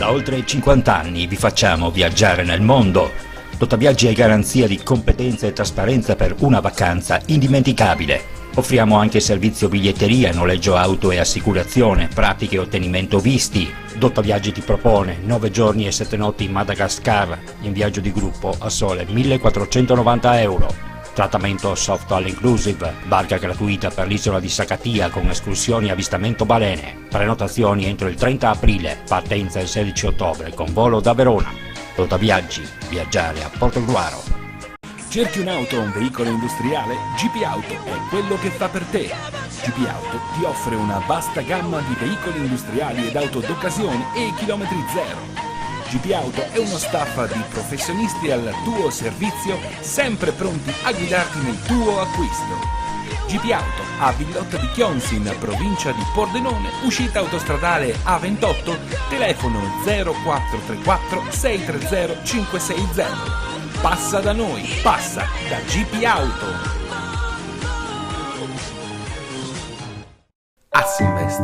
Da oltre 50 anni vi facciamo viaggiare nel mondo. Dotaviaggi è garanzia di competenza e trasparenza per una vacanza indimenticabile. Offriamo anche servizio biglietteria, noleggio auto e assicurazione, pratiche e ottenimento visti. Dotaviaggi ti propone 9 giorni e 7 notti in Madagascar, in viaggio di gruppo a sole 1.490 euro. Trattamento soft all inclusive, barca gratuita per l'isola di Sakatia con escursioni e avvistamento balene. Prenotazioni entro il 30 aprile, partenza il 16 ottobre con volo da Verona. Dotaviaggi, viaggiare a Portogruaro. Cerchi un'auto o un veicolo industriale? GP Auto è quello che fa per te. GP Auto ti offre una vasta gamma di veicoli industriali ed auto d'occasione e chilometri zero. GP Auto è uno staff di professionisti al tuo servizio, sempre pronti a guidarti nel tuo acquisto. GP Auto a Villotta di Chions in provincia di Pordenone, uscita autostradale A28, telefono 0434 630 560. Passa da noi, passa da GP Auto. Assinvest,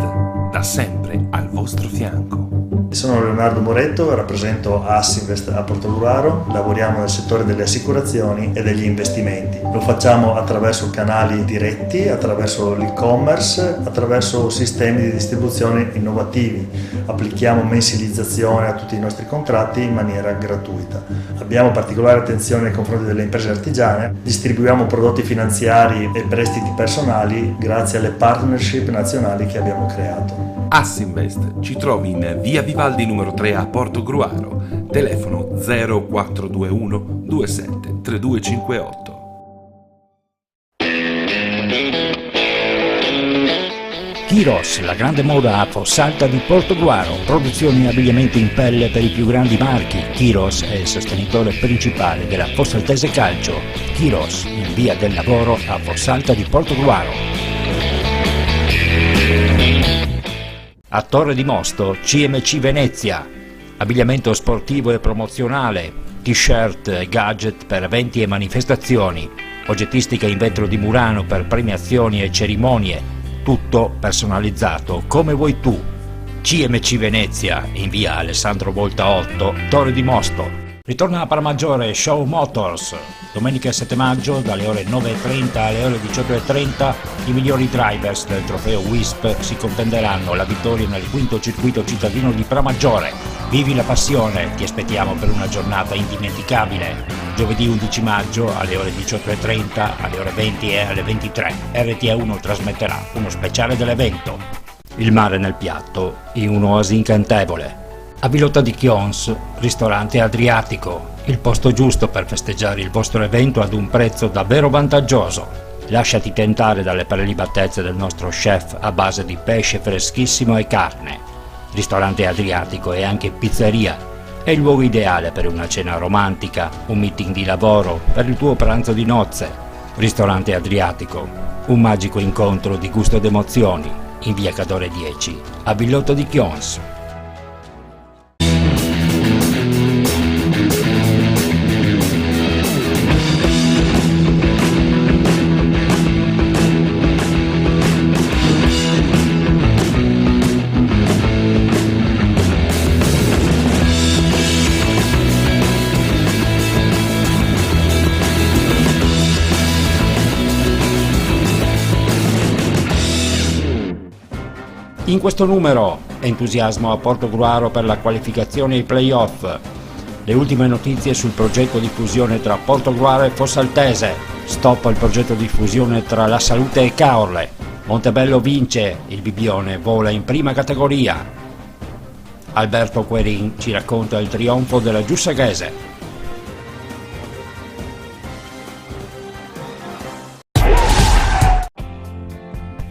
da sempre al vostro fianco. Sono Leonardo Moretto, rappresento Assinvest a Portogruaro, lavoriamo nel settore delle assicurazioni e degli investimenti. Lo facciamo attraverso canali diretti, attraverso l'e-commerce, attraverso sistemi di distribuzione innovativi. Applichiamo mensilizzazione a tutti i nostri contratti in maniera gratuita. Abbiamo particolare attenzione nei confronti delle imprese artigiane, distribuiamo prodotti finanziari e prestiti personali grazie alle partnership nazionali che abbiamo creato. Assinvest ci trovi in via Vivaldi numero 3 a Portogruaro, telefono 0421 27 3258. Kiros, la grande moda a Fossalta di Portogruaro, produzioni e abbigliamento in pelle per i più grandi marchi. Kiros è il sostenitore principale della Fossaltese Calcio. Kiros, in via del lavoro a Fossalta di Portogruaro. A Torre di Mosto, CMC Venezia, abbigliamento sportivo e promozionale, t-shirt e gadget per eventi e manifestazioni, oggettistica in vetro di Murano per premiazioni e cerimonie, tutto personalizzato come vuoi tu. CMC Venezia, in via Alessandro Volta 8, Torre di Mosto. Ritorna a Paramaggiore Show Motors, domenica 7 maggio dalle ore 9.30 alle ore 18.30 i migliori drivers del trofeo WISP si contenderanno la vittoria nel quinto circuito cittadino di Paramaggiore. Vivi la passione, ti aspettiamo per una giornata indimenticabile. Giovedì 11 maggio alle ore 18.30, alle ore 20 e alle 23 RTE1 trasmetterà uno speciale dell'evento. Il mare nel piatto in un'oasi incantevole. A Villotta di Chions, ristorante Adriatico, il posto giusto per festeggiare il vostro evento ad un prezzo davvero vantaggioso. Lasciati tentare dalle prelibatezze del nostro chef a base di pesce freschissimo e carne. Ristorante Adriatico e anche pizzeria. È il luogo ideale per una cena romantica, un meeting di lavoro, per il tuo pranzo di nozze. Ristorante Adriatico, un magico incontro di gusto ed emozioni, in via Cadore 10, a Villotta di Chions. In questo numero, entusiasmo a Portogruaro per la qualificazione ai play-off. Le ultime notizie sul progetto di fusione tra Portogruaro e Fossaltese. Stop al progetto di fusione tra La Salute e Caorle. Montebello vince, il Bibbione vola in prima categoria. Alberto Querin ci racconta il trionfo della Giussaghese.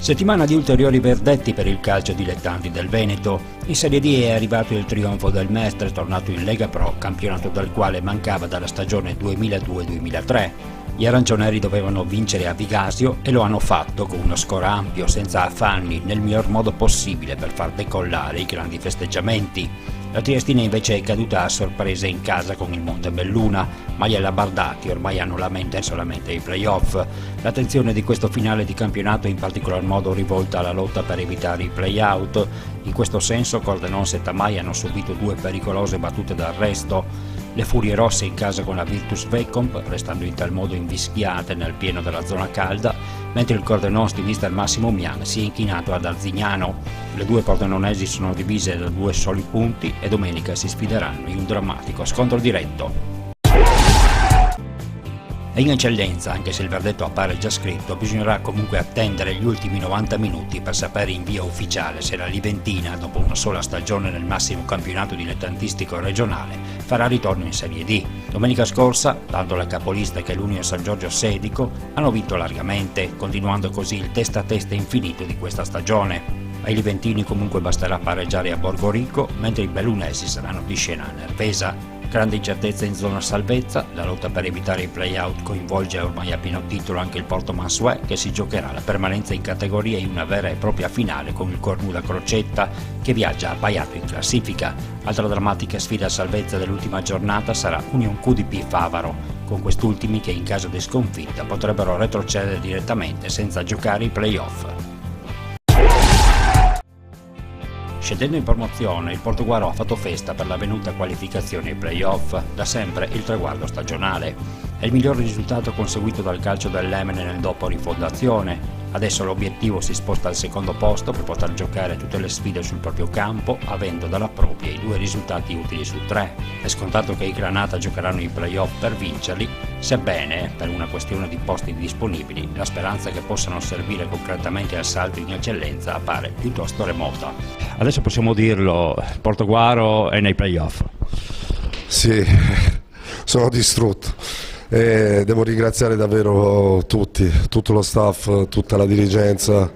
Settimana di ulteriori verdetti per il calcio dilettanti del Veneto. In Serie D è arrivato il trionfo del Mestre, tornato in Lega Pro, campionato dal quale mancava dalla stagione 2002-2003. Gli arancioneri dovevano vincere a Vigasio e lo hanno fatto con uno score ampio, senza affanni, nel miglior modo possibile per far decollare i grandi festeggiamenti. La Triestina invece è caduta a sorpresa in casa con il Montebelluna, ma gli Alabardati ormai hanno la mente solamente ai play-off. L'attenzione di questo finale di campionato è in particolar modo rivolta alla lotta per evitare i play-out. In questo senso Cordenons e Tamai hanno subito 2 pericolose battute d'arresto. Le Furie Rosse in casa con la Virtus Vecomp, restando in tal modo invischiate nel pieno della zona calda, mentre il Cordenons di mister Massimo Mian si è inchinato ad Arzignano. Le 2 pordenonesi sono divise da 2 soli punti e domenica si sfideranno in un drammatico scontro diretto. E in eccellenza, anche se il verdetto appare già scritto, bisognerà comunque attendere gli ultimi 90 minuti per sapere in via ufficiale se la Liventina, dopo una sola stagione nel massimo campionato dilettantistico regionale, farà ritorno in Serie D. Domenica scorsa, tanto la capolista che l'Union San Giorgio Sedico hanno vinto largamente, continuando così il testa a testa infinito di questa stagione. Ai liventini comunque basterà pareggiare a Borgorico, mentre i bellunesi saranno di scena a Nervesa. Grande incertezza in zona salvezza, la lotta per evitare i play-out coinvolge ormai a pieno titolo anche il Porto Mansuè, che si giocherà la permanenza in categoria in una vera e propria finale con il Cornuda Crocetta, che viaggia abbaiato in classifica. Altra drammatica sfida a salvezza dell'ultima giornata sarà Union QDP Favaro, con quest'ultimi che in caso di sconfitta potrebbero retrocedere direttamente senza giocare i play-off. Scendendo in promozione, il Portoguaro ha fatto festa per la venuta qualificazione ai play-off, da sempre il traguardo stagionale. È il miglior risultato conseguito dal calcio dell'Emene nel dopo rifondazione. Adesso l'obiettivo si sposta al secondo posto per poter giocare tutte le sfide sul proprio campo, avendo dalla propria i 2 risultati utili su 3. È scontato che i Granata giocheranno i play-off per vincerli, sebbene, per una questione di posti disponibili, la speranza che possano servire concretamente al salto in eccellenza appare piuttosto remota. Adesso possiamo dirlo, Portoguaro è nei play-off. Sì, sono distrutto. Devo ringraziare davvero tutti, tutto lo staff, tutta la dirigenza,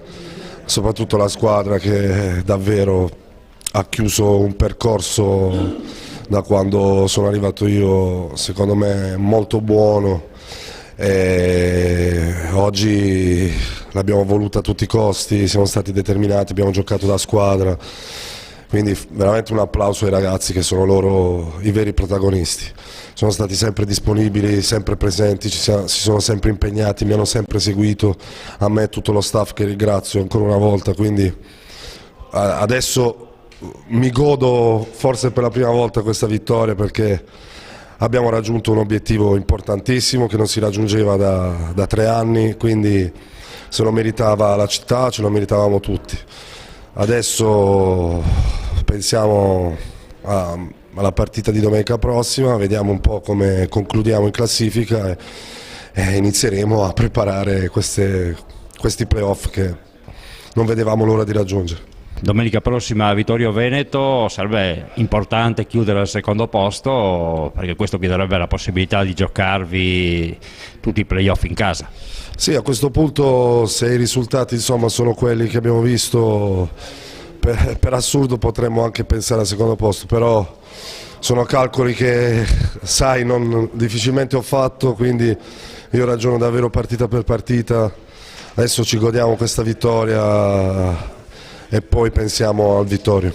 soprattutto la squadra che davvero ha chiuso un percorso da quando sono arrivato io, secondo me molto buono. Oggi l'abbiamo voluta a tutti i costi, siamo stati determinati, abbiamo giocato da squadra, quindi veramente un applauso ai ragazzi che sono loro i veri protagonisti. Sono stati sempre disponibili, sempre presenti, si sono sempre impegnati, mi hanno sempre seguito, a me e tutto lo staff che ringrazio ancora una volta, quindi adesso mi godo forse per la prima volta questa vittoria perché abbiamo raggiunto un obiettivo importantissimo che non si raggiungeva da 3 anni, quindi se lo meritava la città, ce lo meritavamo tutti. Adesso pensiamo alla partita di domenica prossima, vediamo un po' come concludiamo in classifica e inizieremo a preparare questi playoff che non vedevamo l'ora di raggiungere. Domenica prossima Vittorio Veneto, sarebbe importante chiudere al secondo posto perché questo vi darebbe la possibilità di giocarvi tutti i playoff in casa. Sì, a questo punto se i risultati insomma sono quelli che abbiamo visto, per assurdo potremmo anche pensare al secondo posto, però sono calcoli che sai difficilmente ho fatto, quindi io ragiono davvero partita per partita. Adesso ci godiamo questa vittoria e poi pensiamo al Vittorio.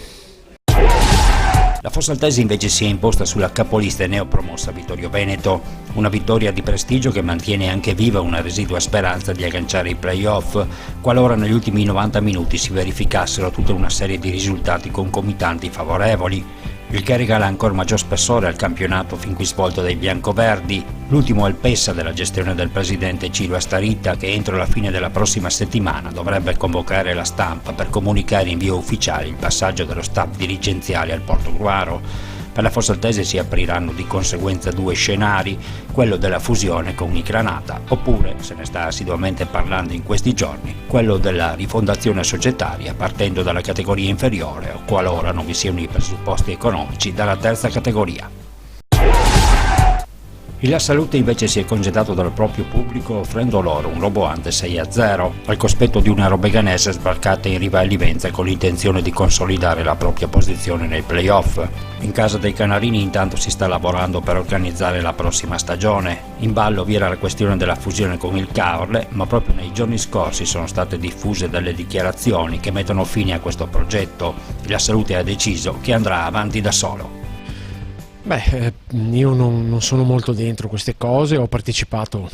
La Fossaltese invece si è imposta sulla capolista e neopromossa Vittorio Veneto, una vittoria di prestigio che mantiene anche viva una residua speranza di agganciare i play-off, qualora negli ultimi 90 minuti si verificassero tutta una serie di risultati concomitanti favorevoli, il che regala ancora maggior spessore al campionato fin qui svolto dai biancoverdi. L'ultimo è il pessa della gestione del presidente Ciro Astarita, che entro la fine della prossima settimana dovrebbe convocare la stampa per comunicare in via ufficiale il passaggio dello staff dirigenziale al Portogruaro. Per la Fossaltese si apriranno di conseguenza 2 scenari, quello della fusione con i Granata, oppure, se ne sta assiduamente parlando in questi giorni, quello della rifondazione societaria partendo dalla categoria inferiore o qualora non vi siano i presupposti economici dalla terza categoria. La Salute invece si è congedato dal proprio pubblico offrendo loro un roboante 6-0 al cospetto di una robeganese sbarcata in riva a Livenza con l'intenzione di consolidare la propria posizione nei play-off. In casa dei Canarini intanto si sta lavorando per organizzare la prossima stagione. In ballo vi era la questione della fusione con il Caorle, ma proprio nei giorni scorsi sono state diffuse delle dichiarazioni che mettono fine a questo progetto. La Salute ha deciso che andrà avanti da solo. Io non sono molto dentro queste cose, ho partecipato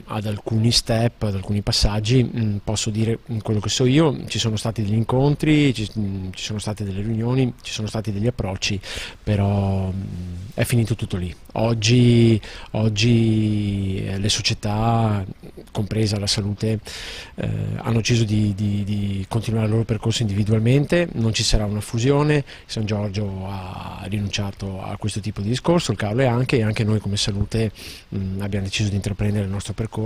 ad alcuni step, ad alcuni passaggi, posso dire quello che so io, ci sono stati degli incontri, ci sono state delle riunioni, ci sono stati degli approcci, però è finito tutto lì. Oggi le società, compresa la Salute, hanno deciso di continuare il loro percorso individualmente, non ci sarà una fusione, San Giorgio ha rinunciato a questo tipo di discorso, il Caorle anche, e anche noi come Salute abbiamo deciso di intraprendere il nostro percorso,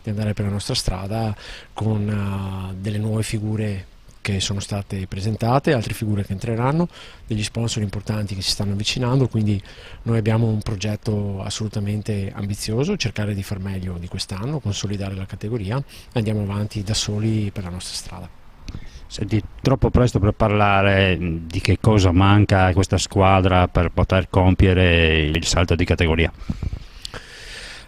di andare per la nostra strada con delle nuove figure che sono state presentate, altre figure che entreranno, degli sponsor importanti che si stanno avvicinando, quindi noi abbiamo un progetto assolutamente ambizioso, cercare di far meglio di quest'anno, consolidare la categoria e andiamo avanti da soli per la nostra strada. Senti, troppo presto per parlare di che cosa manca a questa squadra per poter compiere il salto di categoria.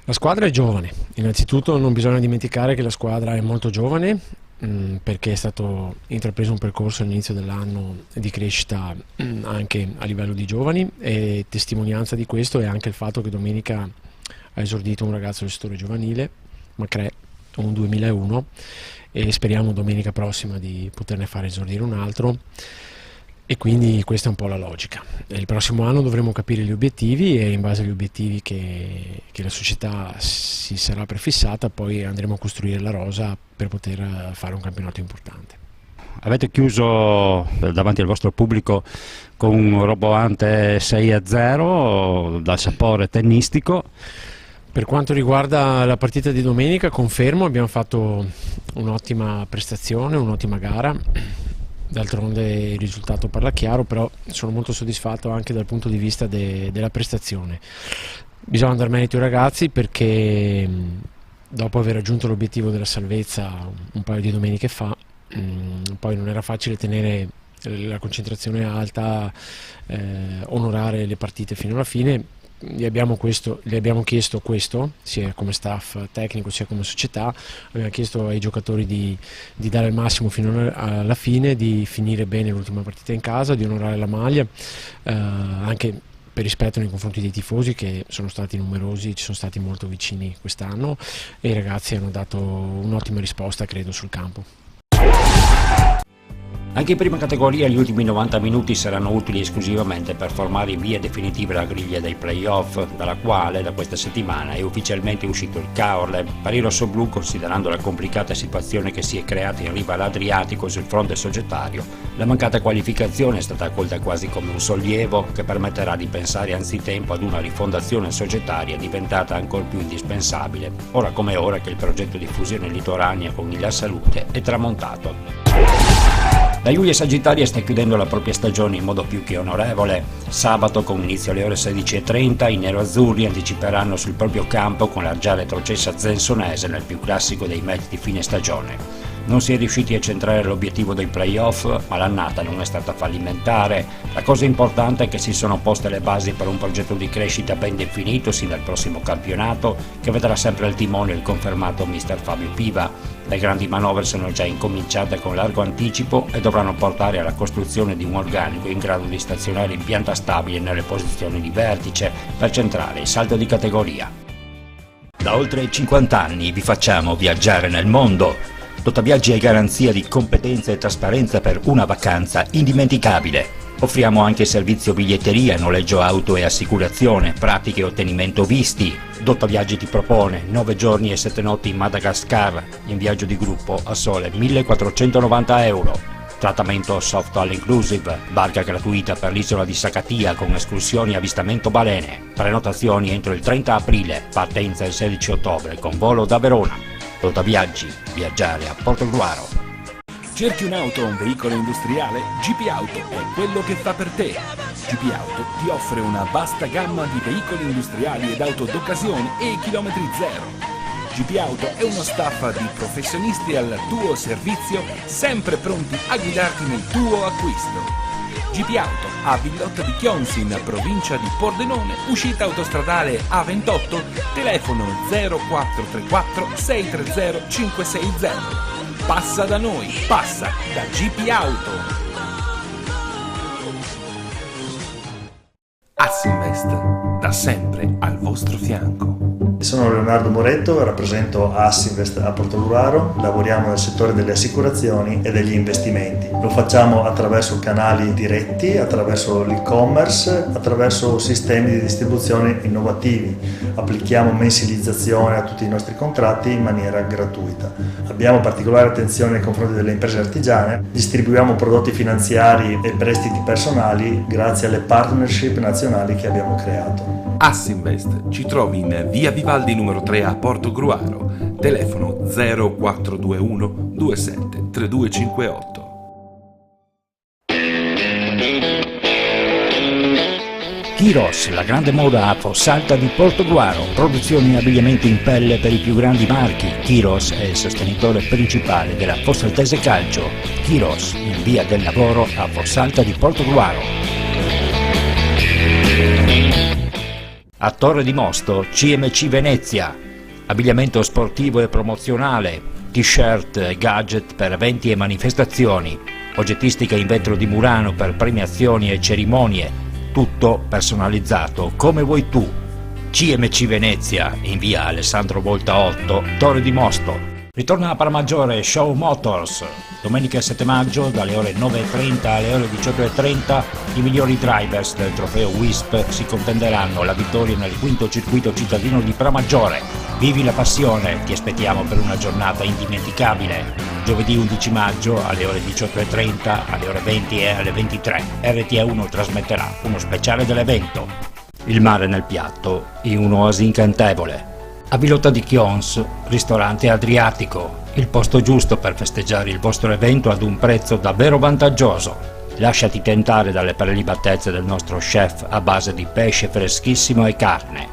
La squadra è giovane, innanzitutto non bisogna dimenticare che la squadra è molto giovane, perché è stato intrapreso un percorso all'inizio dell'anno di crescita anche a livello di giovani, e testimonianza di questo è anche il fatto che domenica ha esordito un ragazzo del settore giovanile, Macrè, un 2001, e speriamo domenica prossima di poterne fare esordire un altro, e quindi questa è un po' la logica. Il prossimo anno dovremo capire gli obiettivi, e in base agli obiettivi che la società si sarà prefissata poi andremo a costruire la rosa per poter fare un campionato importante. Avete chiuso davanti al vostro pubblico con un roboante 6-0 dal sapore tennistico. Per quanto riguarda la partita di domenica, confermo, abbiamo fatto un'ottima prestazione, un'ottima gara. D'altronde il risultato parla chiaro, però sono molto soddisfatto anche dal punto di vista della prestazione. Bisogna dar merito ai ragazzi, perché dopo aver raggiunto l'obiettivo della salvezza un paio di domeniche fa, poi non era facile tenere la concentrazione alta, onorare le partite fino alla fine. Gli abbiamo chiesto questo, sia come staff tecnico sia come società, abbiamo chiesto ai giocatori di dare il massimo fino alla fine, di finire bene l'ultima partita in casa, di onorare la maglia, anche per rispetto nei confronti dei tifosi, che sono stati numerosi, ci sono stati molto vicini quest'anno, e i ragazzi hanno dato un'ottima risposta, credo, sul campo. Anche in prima categoria gli ultimi 90 minuti saranno utili esclusivamente per formare in via definitiva la griglia dei play-off, dalla quale da questa settimana è ufficialmente uscito il Caorle. Per i rossoblù, considerando la complicata situazione che si è creata in riva all'Adriatico sul fronte societario, la mancata qualificazione è stata accolta quasi come un sollievo che permetterà di pensare anzitempo ad una rifondazione societaria diventata ancor più indispensabile, ora come ora che il progetto di fusione litoranea con il La Salute è tramontato. La Giulia Sagittaria sta chiudendo la propria stagione in modo più che onorevole. Sabato, con inizio alle ore 16:30, i neroazzurri anticiperanno sul proprio campo con l'argia retrocessa zensonese nel più classico dei match di fine stagione. Non si è riusciti a centrare l'obiettivo dei play-off, ma l'annata non è stata fallimentare. La cosa importante è che si sono poste le basi per un progetto di crescita ben definito sin dal prossimo campionato, che vedrà sempre al timone il confermato mister Fabio Piva. Le grandi manovre sono già incominciate con largo anticipo e dovranno portare alla costruzione di un organico in grado di stazionare in pianta stabile nelle posizioni di vertice per centrare il salto di categoria. Da oltre 50 anni vi facciamo viaggiare nel mondo. Totaviaggi è garanzia di competenza e trasparenza per una vacanza indimenticabile. Offriamo anche servizio biglietteria, noleggio auto e assicurazione, pratiche e ottenimento visti. Totaviaggi ti propone 9 giorni e 7 notti in Madagascar, in viaggio di gruppo a sole 1.490 euro. Trattamento soft all inclusive, barca gratuita per l'isola di Sakatia con escursioni e avvistamento balene. Prenotazioni entro il 30 aprile, partenza il 16 ottobre con volo da Verona. Totaviaggi, viaggiare a Portogruaro. Cerchi un'auto o un veicolo industriale? GP Auto è quello che fa per te. GP Auto ti offre una vasta gamma di veicoli industriali ed auto d'occasione e chilometri zero. GP Auto è uno staff di professionisti al tuo servizio, sempre pronti a guidarti nel tuo acquisto. GP Auto a Villotta di Chions in provincia di Pordenone, uscita autostradale A28, telefono 0434 630 560. Passa da noi, passa da GP Auto. Assinvest, da sempre al vostro fianco. Sono Leonardo Moretto, rappresento Assinvest a Portogruaro, lavoriamo nel settore delle assicurazioni e degli investimenti. Lo facciamo attraverso canali diretti, attraverso l'e-commerce, attraverso sistemi di distribuzione innovativi. Applichiamo mensilizzazione a tutti i nostri contratti in maniera gratuita. Abbiamo particolare attenzione nei confronti delle imprese artigiane, distribuiamo prodotti finanziari e prestiti personali grazie alle partnership nazionali che abbiamo creato. Assinvest ci trovi in via Vivaldi numero 3 a Portogruaro, telefono 0421 27 3258. Kiros, la grande moda a Fossalta di Portogruaro, produzione e abbigliamento in pelle per i più grandi marchi. Kiros è il sostenitore principale della Fossaltese Calcio. Kiros, in via del Lavoro a Fossalta di Portogruaro. A Torre di Mosto, CMC Venezia, abbigliamento sportivo e promozionale, t-shirt e gadget per eventi e manifestazioni, oggettistica in vetro di Murano per premiazioni e cerimonie, tutto personalizzato come vuoi tu. CMC Venezia, in via Alessandro Volta 8, Torre di Mosto. Ritorna a Paramaggiore Show Motors, domenica 7 maggio dalle ore 9.30 alle ore 18.30 i migliori drivers del trofeo WISP si contenderanno la vittoria nel quinto circuito cittadino di Paramaggiore. Vivi la passione, ti aspettiamo per una giornata indimenticabile. Giovedì 11 maggio alle ore 18.30, alle ore 20 e alle 23 RTA1 trasmetterà uno speciale dell'evento. Il mare nel piatto in un'oasi incantevole. A Villotta di Chions, ristorante Adriatico, il posto giusto per festeggiare il vostro evento ad un prezzo davvero vantaggioso. Lasciati tentare dalle prelibatezze del nostro chef a base di pesce freschissimo e carne.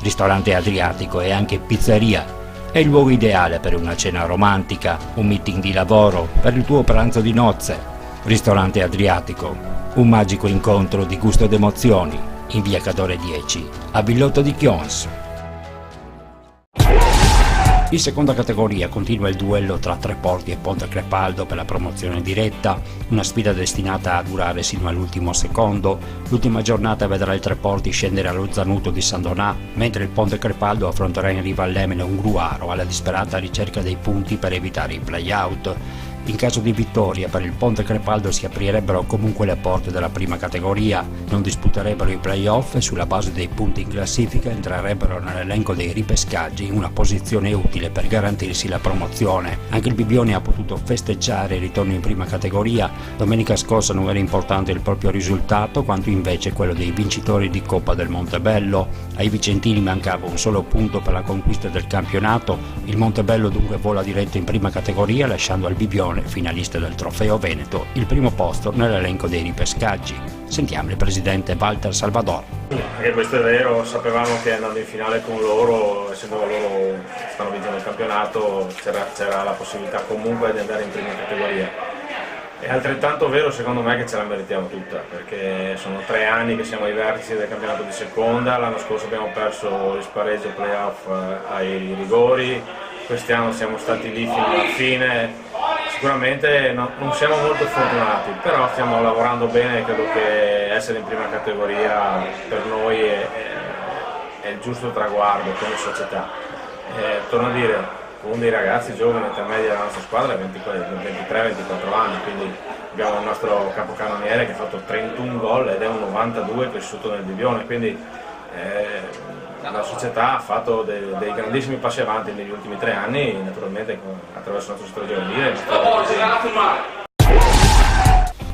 Ristorante Adriatico e anche pizzeria. È il luogo ideale per una cena romantica, un meeting di lavoro, per il tuo pranzo di nozze. Ristorante Adriatico, un magico incontro di gusto ed emozioni, in via Cadore 10, a Villotta di Chions. In seconda categoria continua il duello tra Treporti e Ponte Crepaldo per la promozione diretta, una sfida destinata a durare sino all'ultimo secondo. L'ultima giornata vedrà il Treporti scendere allo Zanuto di San Donà, mentre il Ponte Crepaldo affronterà in riva all'Emene un Gruaro alla disperata ricerca dei punti per evitare i play-out. In caso di vittoria per il Ponte Crepaldo si aprirebbero comunque le porte della prima categoria, non disputerebbero i play-off e sulla base dei punti in classifica entrerebbero nell'elenco dei ripescaggi in una posizione utile per garantirsi la promozione. Anche il Bibione ha potuto festeggiare il ritorno in prima categoria. Domenica scorsa non era importante il proprio risultato quanto invece quello dei vincitori di Coppa del Montebello. Ai vicentini mancava un solo punto per la conquista del campionato. Il Montebello dunque vola diretto in prima categoria lasciando al Bibione, finalista del Trofeo Veneto, il primo posto nell'elenco dei ripescaggi. Sentiamo il presidente Walter Salvador. Anche questo è vero, sapevamo che andando in finale con loro, essendo loro stanno vincendo il campionato, c'era la possibilità comunque di andare in prima categoria. È altrettanto vero secondo me che ce la meritiamo tutta, perché sono 3 anni che siamo ai vertici del campionato di seconda, l'anno scorso abbiamo perso il spareggio playoff ai rigori, quest'anno siamo stati lì fino alla fine. Sicuramente non siamo molto fortunati, però stiamo lavorando bene e credo che essere in prima categoria per noi è il giusto traguardo come società. Torno a dire, uno dei ragazzi giovani intermedi della nostra squadra è 23-24 anni, quindi abbiamo il nostro capocannoniere che ha fatto 31 gol ed è un 92 cresciuto nel Bibione, quindi la società ha fatto dei grandissimi passi avanti negli ultimi 3 anni, naturalmente attraverso il nostro settore giovanile.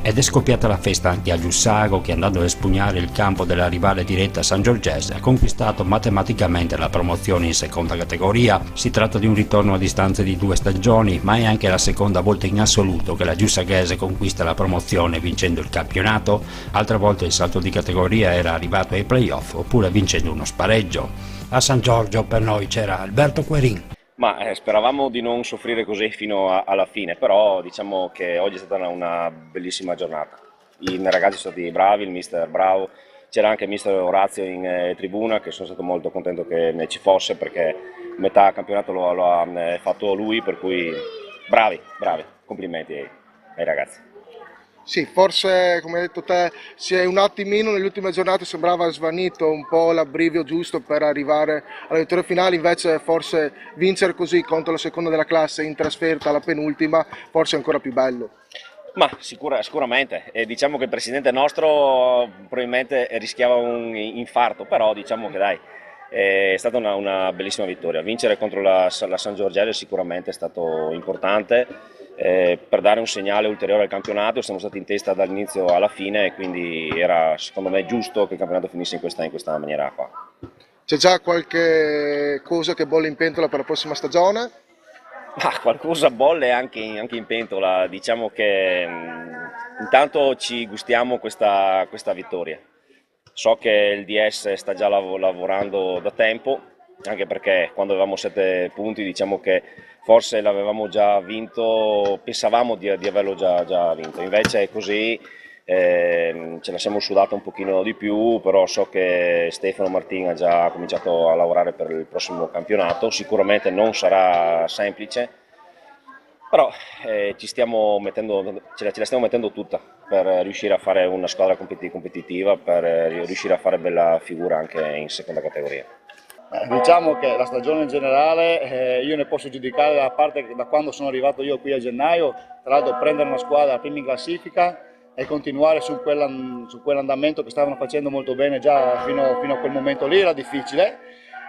Ed è scoppiata la festa anche a Giussago, che andando a espugnare il campo della rivale diretta Sangiorgese ha conquistato matematicamente la promozione in seconda categoria. Si tratta di un ritorno a distanza di 2 stagioni, ma è anche la seconda volta in assoluto che la Giussaghese conquista la promozione vincendo il campionato. Altre volte il salto di categoria era arrivato ai playoff oppure vincendo uno spareggio. A San Giorgio per noi c'era Alberto Querin. Ma speravamo di non soffrire così fino alla fine, però diciamo che oggi è stata una bellissima giornata. I ragazzi sono stati bravi, il mister bravo, c'era anche il mister Orazio in tribuna, che sono stato molto contento che ci fosse, perché metà campionato lo ha fatto lui, per cui bravi, complimenti ai ragazzi. Sì, forse come hai detto te si è un attimino nelle ultime giornate sembrava svanito un po' l'abbrivio giusto per arrivare alla vittoria finale, invece forse vincere così contro la seconda della classe in trasferta, la penultima, forse è ancora più bello. Ma sicuramente, diciamo che il presidente nostro probabilmente rischiava un infarto, però diciamo che dai, è stata una bellissima vittoria. Vincere contro la San Giorgese sicuramente è stato importante. Per dare un segnale ulteriore al campionato. Siamo stati in testa dall'inizio alla fine e quindi era secondo me giusto che il campionato finisse in questa maniera qua. C'è già qualche cosa che bolle in pentola per la prossima stagione? Qualcosa bolle anche in pentola, diciamo che intanto ci gustiamo questa vittoria. So che il DS sta già lavorando da tempo, anche perché quando avevamo 7 punti diciamo che forse l'avevamo già vinto, pensavamo di averlo già vinto, invece è così, ce la siamo sudata un pochino di più, però so che Stefano Martin ha già cominciato a lavorare per il prossimo campionato, sicuramente non sarà semplice, però ce la stiamo mettendo tutta per riuscire a fare una squadra competitiva, per riuscire a fare bella figura anche in seconda categoria. Diciamo che la stagione in generale io ne posso giudicare da parte da quando sono arrivato io qui a gennaio, tra l'altro prendere una squadra prima in classifica e continuare su quell'andamento che stavano facendo molto bene già fino a quel momento lì era difficile.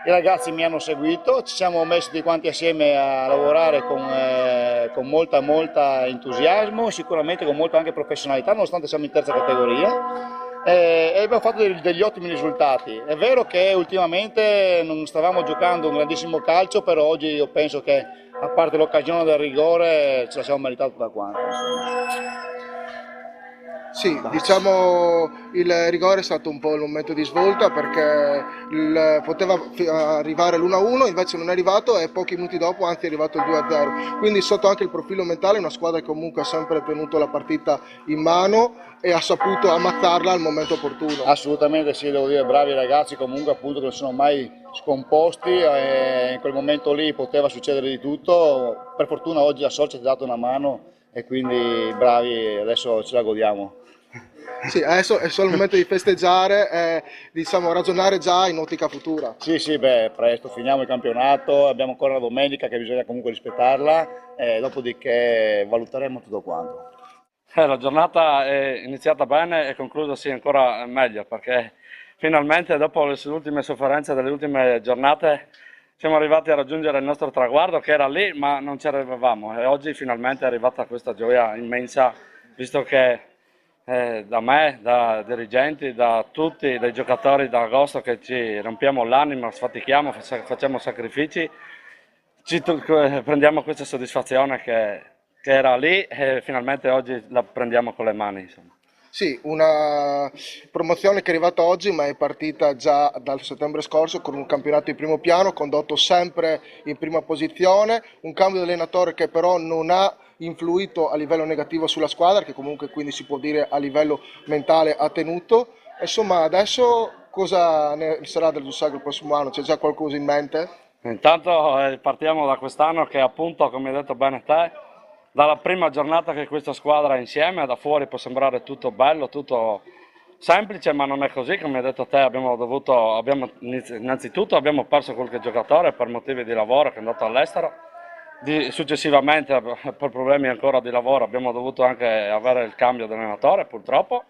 I ragazzi mi hanno seguito, ci siamo messi tutti quanti assieme a lavorare con molta entusiasmo, sicuramente con molta anche professionalità, nonostante siamo in terza categoria. E abbiamo fatto degli ottimi risultati. È vero che ultimamente non stavamo giocando un grandissimo calcio, però oggi io penso che a parte l'occasione del rigore ce la siamo meritata tutta quanta. Sì, diciamo il rigore è stato un po' il momento di svolta perché poteva arrivare l'1-1, invece non è arrivato e pochi minuti dopo anzi è arrivato il 2-0. Quindi sotto anche il profilo mentale, una squadra che comunque ha sempre tenuto la partita in mano e ha saputo ammazzarla al momento opportuno. Assolutamente sì, devo dire bravi ragazzi comunque appunto che non sono mai scomposti e in quel momento lì poteva succedere di tutto. Per fortuna oggi la Sol ci ha dato una mano e quindi bravi, adesso ce la godiamo. Sì, adesso è solo il momento di festeggiare e diciamo, ragionare già in ottica futura. Sì, presto finiamo il campionato, abbiamo ancora la domenica che bisogna comunque rispettarla e dopodiché valuteremo tutto quanto. La giornata è iniziata bene e conclusasi ancora meglio perché finalmente dopo le ultime sofferenze delle ultime giornate siamo arrivati a raggiungere il nostro traguardo che era lì ma non ci arrivavamo e oggi finalmente è arrivata questa gioia immensa visto che da me, da dirigenti, da tutti, dai giocatori da agosto che ci rompiamo l'anima, sfatichiamo, facciamo sacrifici, prendiamo questa soddisfazione che era lì e finalmente oggi la prendiamo con le mani. Insomma. Sì, una promozione che è arrivata oggi ma è partita già dal settembre scorso con un campionato in primo piano, condotto sempre in prima posizione, un cambio di allenatore che però non ha influito a livello negativo sulla squadra, che comunque quindi si può dire a livello mentale ha tenuto. Insomma, adesso cosa ne sarà del Giussago il prossimo anno? C'è già qualcosa in mente? Intanto partiamo da quest'anno che appunto, come hai detto bene te, dalla prima giornata che questa squadra è insieme, da fuori può sembrare tutto bello, tutto semplice, ma non è così, come hai detto te, innanzitutto abbiamo perso qualche giocatore per motivi di lavoro che è andato all'estero. Successivamente per problemi ancora di lavoro abbiamo dovuto anche avere il cambio di allenatore purtroppo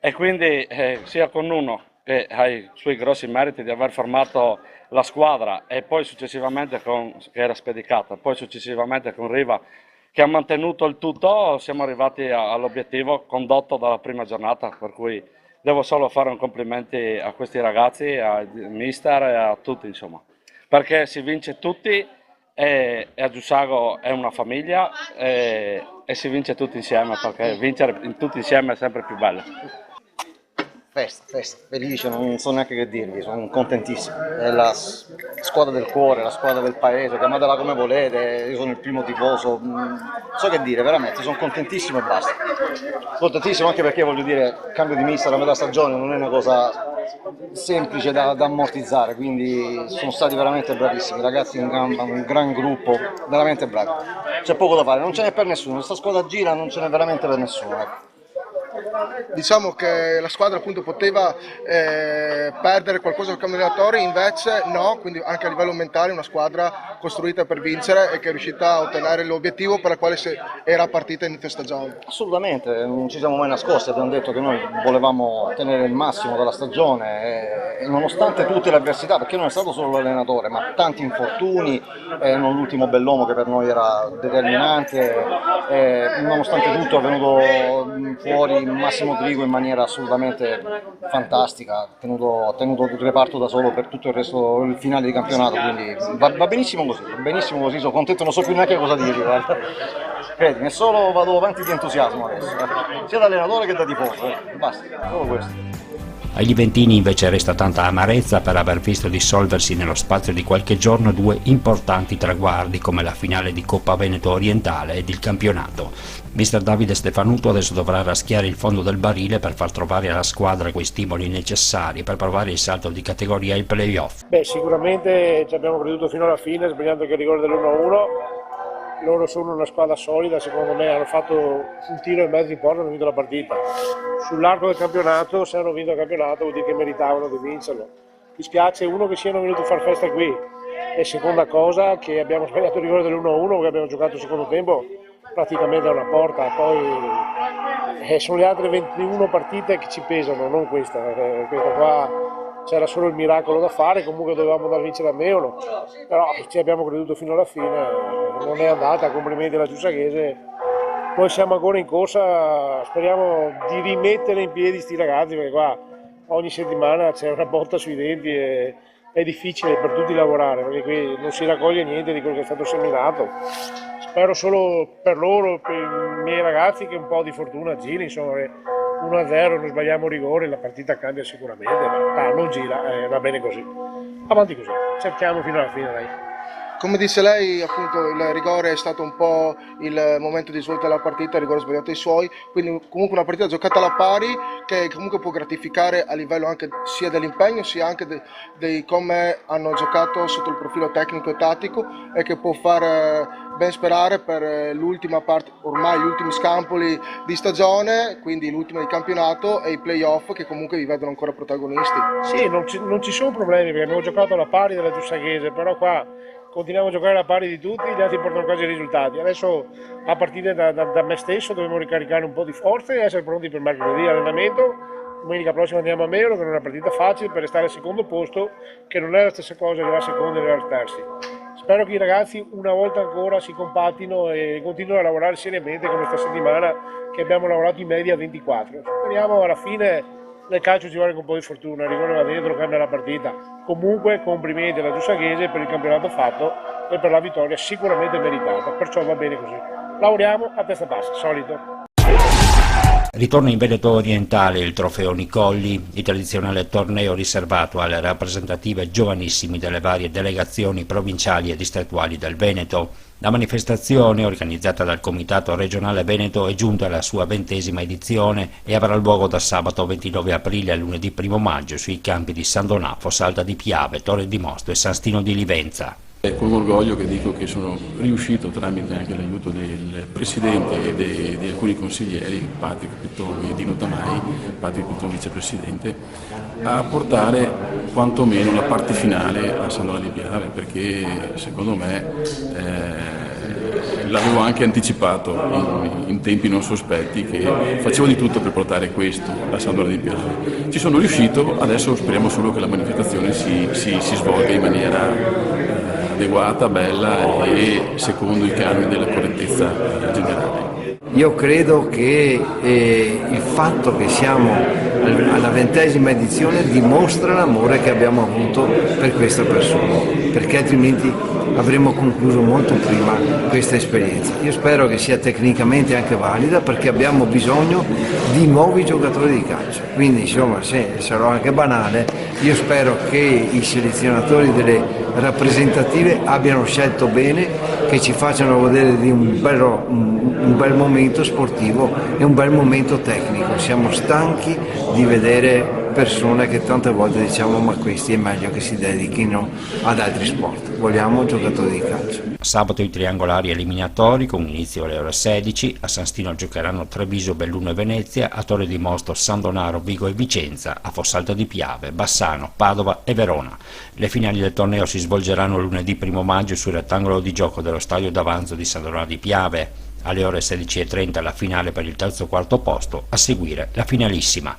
e quindi sia con uno che ha i suoi grossi meriti di aver formato la squadra e poi successivamente che era spedicata, poi successivamente con Riva che ha mantenuto il tutto, siamo arrivati all'obiettivo condotto dalla prima giornata, per cui devo solo fare un complimento a questi ragazzi, al mister e a tutti, insomma, perché si vince tutti e a Giussago è una famiglia e si vince tutti insieme, perché vincere tutti insieme è sempre più bello. Festa, felice, non so neanche che dirvi, sono contentissimo, è la squadra del cuore, la squadra del paese, chiamatela come volete, io sono il primo tifoso, non so che dire, veramente, sono contentissimo e basta. Contentissimo anche perché voglio dire, cambio di mister a metà stagione non è una cosa semplice da ammortizzare, quindi sono stati veramente bravissimi, ragazzi in gamba, un gran gruppo, veramente bravi, c'è poco da fare, non ce n'è per nessuno, questa squadra gira, non ce n'è veramente per nessuno, ecco. Diciamo che la squadra appunto poteva perdere qualcosa al cambio di allenatore, invece no, quindi anche a livello mentale una squadra costruita per vincere e che è riuscita a ottenere l'obiettivo per il quale era partita inizio stagione. Assolutamente, non ci siamo mai nascosti, abbiamo detto che noi volevamo ottenere il massimo dalla stagione e nonostante tutte le avversità, perché non è stato solo l'allenatore, ma tanti infortuni, non l'ultimo Bellomo che per noi era determinante, nonostante tutto è venuto fuori Massimo Trigo in maniera assolutamente fantastica, ha tenuto il reparto da solo per tutto il resto, il finale di campionato, quindi va benissimo così, sono contento, non so più neanche cosa dirvi, guarda. Credimi, vado avanti di entusiasmo adesso, sia da allenatore che da tifoso, basta, solo questo. Ai Juventini invece resta tanta amarezza per aver visto dissolversi nello spazio di qualche giorno due importanti traguardi come la finale di Coppa Veneto Orientale ed il campionato. Mister Davide Stefanuto adesso dovrà raschiare il fondo del barile per far trovare alla squadra quei stimoli necessari per provare il salto di categoria e il playoff. Sicuramente ci abbiamo creduto fino alla fine, sbagliando anche il rigore dell'1-1. Loro sono una squadra solida, secondo me hanno fatto un tiro e mezzo in porta e hanno vinto la partita. Sull'arco del campionato, se hanno vinto il campionato vuol dire che meritavano di vincerlo. Mi spiace, uno, che siano venuti a far festa qui, e seconda cosa che abbiamo sbagliato il rigore dell'1-1 perché abbiamo giocato il secondo tempo praticamente a una porta, poi sono le altre 21 partite che ci pesano, non questa qua. C'era solo il miracolo da fare, comunque dovevamo andare a vincere a Meolo, però ci abbiamo creduto fino alla fine, non è andata, complimenti alla Giussaghese. Noi siamo ancora in corsa, speriamo di rimettere in piedi sti ragazzi, perché qua ogni settimana c'è una botta sui denti e è difficile per tutti lavorare, perché qui non si raccoglie niente di quello che è stato seminato. Spero solo per loro, per i miei ragazzi, che un po' di fortuna giri, insomma. 1-0, non sbagliamo rigore, la partita cambia sicuramente, ma non gira, va bene così. Avanti così, cerchiamo fino alla fine, dai. Come disse lei, appunto il rigore è stato un po' il momento di svolta della partita, il rigore sbagliato ai suoi, quindi comunque una partita giocata alla pari che comunque può gratificare a livello anche sia dell'impegno sia anche di come hanno giocato sotto il profilo tecnico e tattico, e che può far ben sperare per l'ultima parte, ormai gli ultimi scampoli di stagione, quindi l'ultima di campionato e i playoff che comunque vi vedono ancora protagonisti. Sì, non ci sono problemi perché abbiamo giocato alla pari della Giussaghese, però qua continuiamo a giocare alla pari di tutti, gli altri portano quasi i risultati. Adesso a partire da me stesso dobbiamo ricaricare un po' di forze e essere pronti per mercoledì allenamento. Domenica prossima andiamo a Meolo, che non è una partita facile per restare al secondo posto, che non è la stessa cosa arrivare secondo e arrivare terzi. Spero che i ragazzi una volta ancora si compattino e continuino a lavorare seriamente come questa settimana, che abbiamo lavorato in media 24. Speriamo alla fine. Nel calcio ci vuole un po' di fortuna, il rigore va dentro, cambia la partita. Comunque complimenti alla Giussaghese per il campionato fatto e per la vittoria sicuramente meritata, perciò va bene così. Lavoriamo a testa bassa, solito. Ritorna in Veneto Orientale il trofeo Nicolli, il tradizionale torneo riservato alle rappresentative giovanissime delle varie delegazioni provinciali e distrettuali del Veneto. La manifestazione, organizzata dal Comitato Regionale Veneto, è giunta alla sua 20ª edizione e avrà luogo da sabato 29 aprile a lunedì 1 maggio sui campi di San Donafo, Salta di Piave, Torre di Mosto e San Stino di Livenza. È con orgoglio che dico che sono riuscito, tramite anche l'aiuto del Presidente e di alcuni consiglieri, Patrick Pittoni e Dino Tamai, Patrick Pittoni vicepresidente, a portare quantomeno la parte finale a San Donà di Piave, perché secondo me l'avevo anche anticipato in tempi non sospetti che facevo di tutto per portare questo a San Donà di Piave. Ci sono riuscito, adesso speriamo solo che la manifestazione si svolga in maniera adeguata, bella e secondo i canoni della correttezza generale. Io credo che il fatto che siamo alla 20ª edizione dimostra l'amore che abbiamo avuto per questa persona, perché altrimenti avremmo concluso molto prima questa esperienza. Io spero che sia tecnicamente anche valida, perché abbiamo bisogno di nuovi giocatori di calcio. Quindi insomma, se sarò anche banale, io spero che i selezionatori delle rappresentative abbiano scelto bene, che ci facciano godere di un bel momento sportivo e un bel momento tecnico. Siamo stanchi di vedere persone che tante volte diciamo: ma questi è meglio che si dedichino ad altri sport. Vogliamo giocatori di calcio. Sabato i triangolari eliminatori con inizio alle ore 16. A San Stino giocheranno Treviso, Belluno e Venezia, a Torre di Mosto, San Donaro, Vigo e Vicenza, a Fossalto di Piave, Bassano, Padova e Verona. Le finali del torneo si svolgeranno lunedì 1 maggio sul rettangolo di gioco dello stadio d'Avanzo di San Donaro di Piave. Alle ore 16:30 la finale per il terzo e quarto posto, a seguire la finalissima.